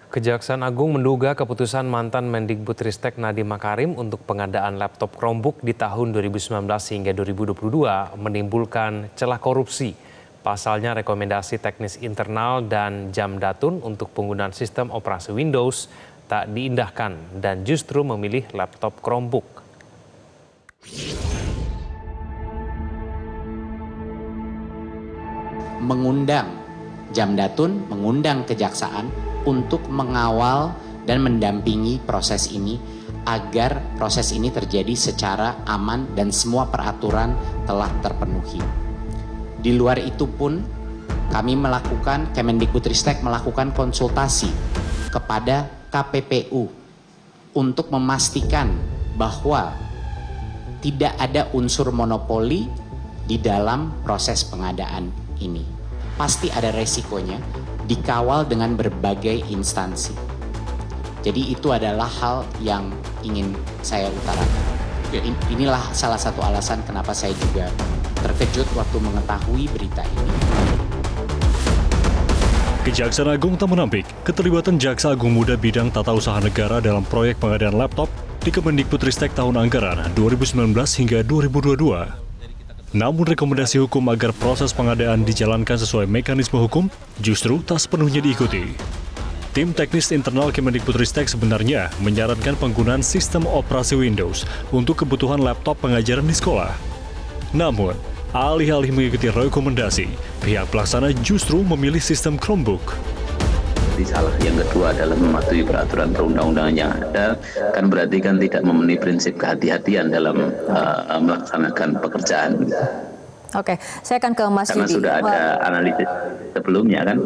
Kejaksaan Agung menduga keputusan mantan Mendikbudristek Nadiem Makarim untuk pengadaan laptop Chromebook di tahun 2019 hingga 2022 menimbulkan celah korupsi. Pasalnya rekomendasi teknis internal dan jam datun untuk penggunaan sistem operasi Windows tak diindahkan dan justru memilih laptop Chromebook. Mengundang Jamdatun, mengundang kejaksaan untuk mengawal dan mendampingi proses ini agar proses ini terjadi secara aman dan semua peraturan telah terpenuhi. Di luar itu pun kami Kemendikbudristek melakukan konsultasi kepada KPPU untuk memastikan bahwa tidak ada unsur monopoli di dalam proses pengadaan ini. Pasti ada resikonya, dikawal dengan berbagai instansi. Jadi itu adalah hal yang ingin saya utarakan. Inilah salah satu alasan kenapa saya juga terkejut waktu mengetahui berita ini. Kejaksaan Agung tak menampik keterlibatan Jaksa Agung Muda bidang tata usaha negara dalam proyek pengadaan laptop di Kemendikbudristek tahun anggaran 2019 hingga 2022. Namun rekomendasi hukum agar proses pengadaan dijalankan sesuai mekanisme hukum justru tak sepenuhnya diikuti. Tim teknis internal Kemendikbudristek sebenarnya menyarankan penggunaan sistem operasi Windows untuk kebutuhan laptop pengajaran di sekolah. Namun, alih-alih mengikuti rekomendasi, pihak pelaksana justru memilih sistem Chromebook. Salah yang kedua adalah mematuhi peraturan perundang-undangan yang ada, kan berarti kan tidak memenuhi prinsip kehati-hatian dalam melaksanakan pekerjaan. Oke, saya akan ke Mas Karena Yudi. Sudah ada analisis sebelumnya kan,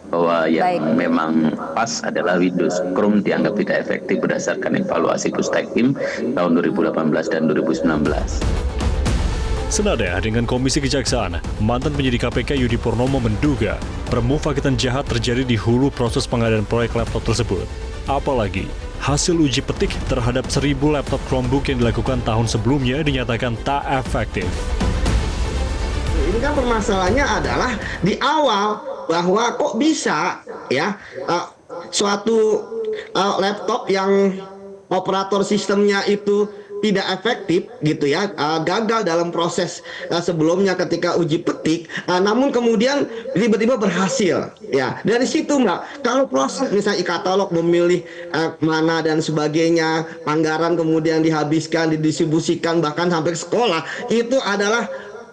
bahwa yang memang pas adalah Windows. Chrome dianggap tidak efektif berdasarkan evaluasi Pustekim tahun 2018 dan 2019. Senada dengan Komisi Kejaksaan, mantan penyidik KPK Yudi Purnomo menduga permufakitan jahat terjadi di hulu proses pengadaan proyek laptop tersebut. Apalagi, hasil uji petik terhadap 1.000 laptop Chromebook yang dilakukan tahun sebelumnya dinyatakan tak efektif. Ini kan permasalahannya adalah di awal bahwa kok bisa ya suatu laptop yang operator sistemnya itu tidak efektif gitu ya, gagal dalam proses sebelumnya ketika uji petik, namun kemudian tiba-tiba berhasil ya. Dari situ Mbak, kalau proses misalnya e-katalog memilih mana dan sebagainya, anggaran kemudian dihabiskan, didistribusikan bahkan sampai ke sekolah, itu adalah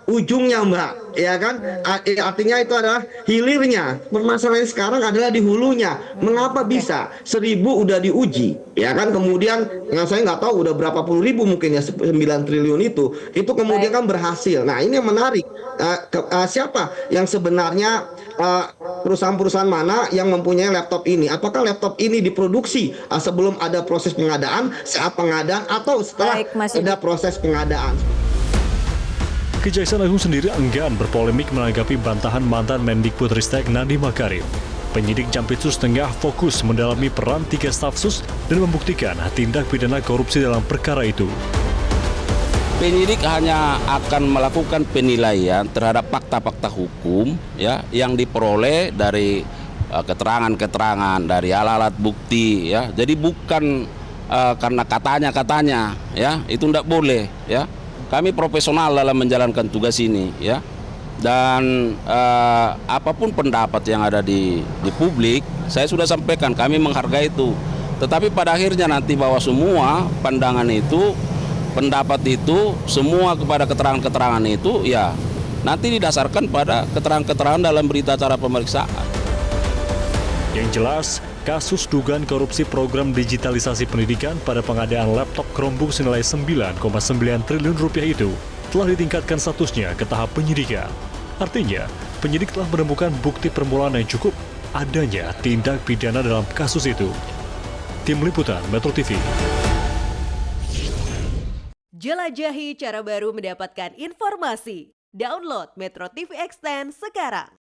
ujungnya Mbak, ya kan? Artinya itu adalah hilirnya. Permasalahan sekarang adalah di hulunya. Mengapa bisa 1.000 udah diuji, ya kan? Kemudian saya nggak tahu udah berapa puluh ribu mungkin ya 9 triliun itu kemudian kan berhasil. Nah ini yang menarik. Siapa yang sebenarnya perusahaan-perusahaan mana yang mempunyai laptop ini? Apakah laptop ini diproduksi sebelum ada proses pengadaan, saat pengadaan, atau setelah ada proses pengadaan? Kejaksaan Agung sendiri enggan berpolemik menanggapi bantahan mantan Mendikbudristek Nadiem Makarim. Penyidik Jampitsus tengah fokus mendalami peran 3 staf sus dan membuktikan tindak pidana korupsi dalam perkara itu. Penyidik hanya akan melakukan penilaian terhadap fakta-fakta hukum ya yang diperoleh dari keterangan-keterangan, dari alat-alat bukti ya. Jadi bukan karena katanya ya, itu tidak boleh ya. Kami profesional dalam menjalankan tugas ini ya, dan apapun pendapat yang ada di publik, saya sudah sampaikan kami menghargai itu. Tetapi pada akhirnya nanti bahwa semua pandangan itu, pendapat itu, semua kepada keterangan-keterangan itu ya nanti didasarkan pada keterangan-keterangan dalam berita acara pemeriksaan. Yang jelas, kasus dugaan korupsi program digitalisasi pendidikan pada pengadaan laptop Chromebook senilai 9,9 triliun rupiah itu telah ditingkatkan statusnya ke tahap penyidikan. Artinya, penyidik telah menemukan bukti permulaan yang cukup adanya tindak pidana dalam kasus itu. Tim Liputan Metro TV. Jelajahi cara baru mendapatkan informasi. Download Metro TV Extend sekarang.